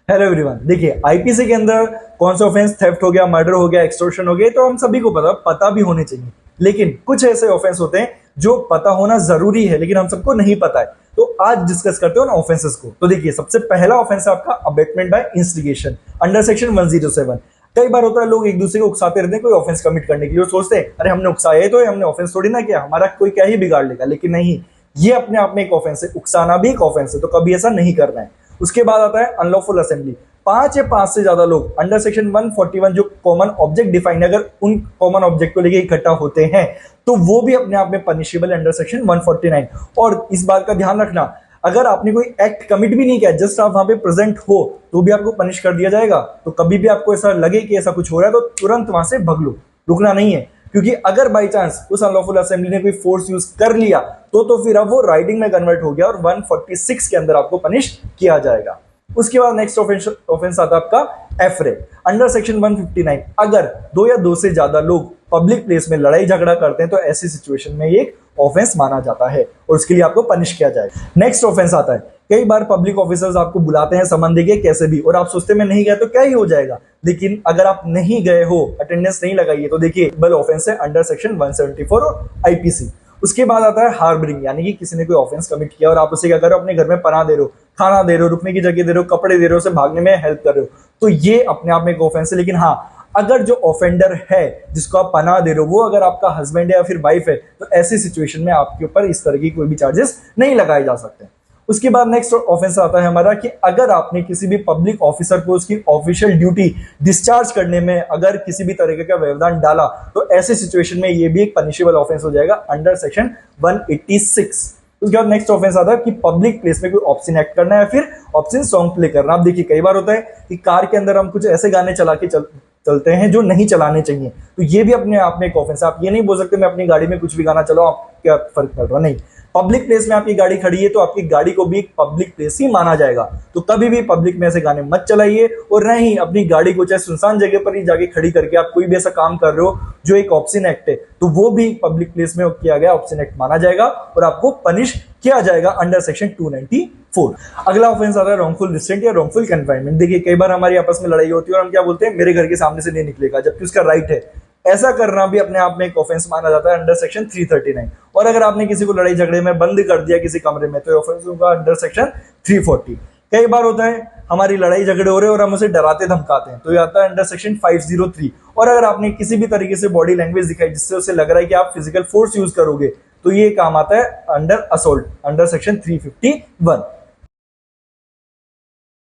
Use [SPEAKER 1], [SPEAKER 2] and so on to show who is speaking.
[SPEAKER 1] Hello everyone, देखिए IPC के अंदर कौन सा ऑफेंस थेफ्ट हो गया, मर्डर हो गया, एक्सटॉर्शन हो गया, तो हम सभी को पता भी होने चाहिए। लेकिन कुछ ऐसे ऑफेंस होते हैं जो पता होना जरूरी है लेकिन हम सबको नहीं पता है। तो आज डिस्कस करते हो ना ऑफेंसेस को। तो देखिए सबसे पहला ऑफेंस है आपका abetment by instigation under section 107। कई बार होता है लोग एक दूसरे को उकसाते रहते हैं कोई ऑफेंस कमिट करने के लिए और सोचते हैं अरे हमने उकसाया है तो हमने ऑफेंस थोड़ी ना किया, हमारा कोई क्या ही बिगाड़ लेगा। लेकिन नहीं, ये अपने आप में एक ऑफेंस है, उकसाना भी एक ऑफेंस है, तो कभी ऐसा नहीं करना है। उसके बाद आता है अनलॉफुल असेंबली। 5 या 5 से ज्यादा लोग अंडर सेक्शन 141 जो कॉमन ऑब्जेक्ट डिफाइन, अगर उन कॉमन ऑब्जेक्ट को लेके इकट्ठा होते हैं तो वो भी अपने आप में पनिशेबल अंडर सेक्शन 149। और इस बात का ध्यान रखना, अगर आपने कोई एक्ट कमिट भी नहीं किया, जस्ट आप वहां पे प्रेजेंट हो तो भी आपको पनिश कर दिया जाएगा। तो कभी भी आपको ऐसा लगे कि ऐसा कुछ हो रहा है तो तुरंत वहां से भग लो, रुकना नहीं है। क्योंकि अगर बाई चांस उस अनलॉफुल असेंबली ने कोई फोर्स यूज कर लिया तो फिर अब वो राइडिंग में कन्वर्ट हो गया और 146 के अंदर आपको पनिश किया जाएगा। उसके बाद नेक्स्ट ऑफेंस आता है आपका एफरे अंडर सेक्शन 159। अगर 2 या 2 से ज्यादा लोग पब्लिक प्लेस में लड़ाई झगड़ा करते हैं तो ऐसी सिचुएशन में ये एक ऑफेंस माना जाता है और उसके लिए आपको पनिश किया जाएगा। नेक्स्ट ऑफेंस आता है, कई बार पब्लिक ऑफिसर्स आपको बुलाते हैं समन देके कैसे भी, और आप सोचते मैं नहीं गया तो क्या ही हो जाएगा। लेकिन अगर आप नहीं गए हो, अटेंडेंस नहीं लगाई है, तो देखिए बल ऑफेंस है अंडर सेक्शन 174 और आईपीसी। उसके बाद आता है हार्बरिंग, यानी कि किसी ने कोई ऑफेंस कमिट किया और आप उसे क्या कर रहे हो, अपने घर में पनाह दे रहे हो, खाना दे रहे हो, रुकने की जगह दे रहे हो, कपड़े दे रहे हो, उसे भागने में हेल्प कर रहे हो, तो ये अपने आप में एक ऑफेंस है। लेकिन हाँ, अगर जो ऑफेंडर है जिसको आप पनाह दे रहे हो वो अगर आपका हस्बैंड है या फिर वाइफ है तो ऐसी सिचुएशन में आपके ऊपर इस तरह की कोई भी चार्जेस नहीं लगाए जा सकते। उसके बाद नेक्स्ट ऑफेंस आता है हमारा कि अगर आपने किसी भी पब्लिक ऑफिसर को उसकी ऑफिशियल ड्यूटी डिस्चार्ज करने में अगर किसी भी तरीके का व्यवधान डाला तो ऐसे सिचुएशन में ये भी एक पनिशेबल ऑफेंस हो जाएगा अंडर सेक्शन 186। उसके बाद नेक्स्ट ऑफेंस आता है कि पब्लिक प्लेस में कोई ऑब्स्सीन एक्ट करना है या फिर ऑब्स्सीन सॉन्ग प्ले करना। आप देखिए कई बार होता है कि कार के अंदर हम कुछ ऐसे गाने चला के चलते हैं जो नहीं चलाने चाहिए, तो ये भी अपने आप में एक ऑफेंस है। आप ये नहीं बोल सकते मैं अपनी गाड़ी में कुछ भी गाना चलाऊं, आप क्या फर्क पड़ रहा, नहीं। पब्लिक प्लेस में आपकी गाड़ी खड़ी है तो आपकी गाड़ी को भी एक पब्लिक प्लेस ही माना जाएगा। तो कभी भी पब्लिक में ऐसे गाने मत चलाइए और न ही अपनी गाड़ी को चाहे सुनसान जगह पर ही जाके खड़ी करके आप कोई भी ऐसा काम कर रहे हो जो एक ऑब्स्सीन एक्ट है तो वो भी पब्लिक प्लेस में किया गया ऑब्स्सीन एक्ट माना जाएगा और आपको पनिश किया जाएगा अंडर सेक्शन 294। अगला ऑफेंस आता है रॉन्गफुल रिस्ट्रेंट या रॉन्गफुल कन्फाइनमेंट। देखिए कई बार हमारी आपस में लड़ाई होती है और हम क्या बोलते हैं मेरे घर के सामने से नहीं निकलेगा, जबकि उसका राइट है। ऐसा करना भी अपने आप में एक ऑफेंस माना जाता है अंडर सेक्शन 339। और अगर आपने किसी को लड़ाई झगड़े में बंद कर दिया किसी कमरे में तो ऑफेंस होगा अंडर सेक्शन 340। कई बार होता है हमारी लड़ाई झगड़े हो रहे हैं और हम उसे डराते धमकाते हैं तो ये आता है अंडर सेक्शन 503। और अगर आपने किसी भी तरीके से बॉडी लैंग्वेज दिखाई जिससे उसे लग रहा है कि आप फिजिकल फोर्स यूज करोगे तो ये काम आता है अंडर असोल्ट अंडर सेक्शन 351।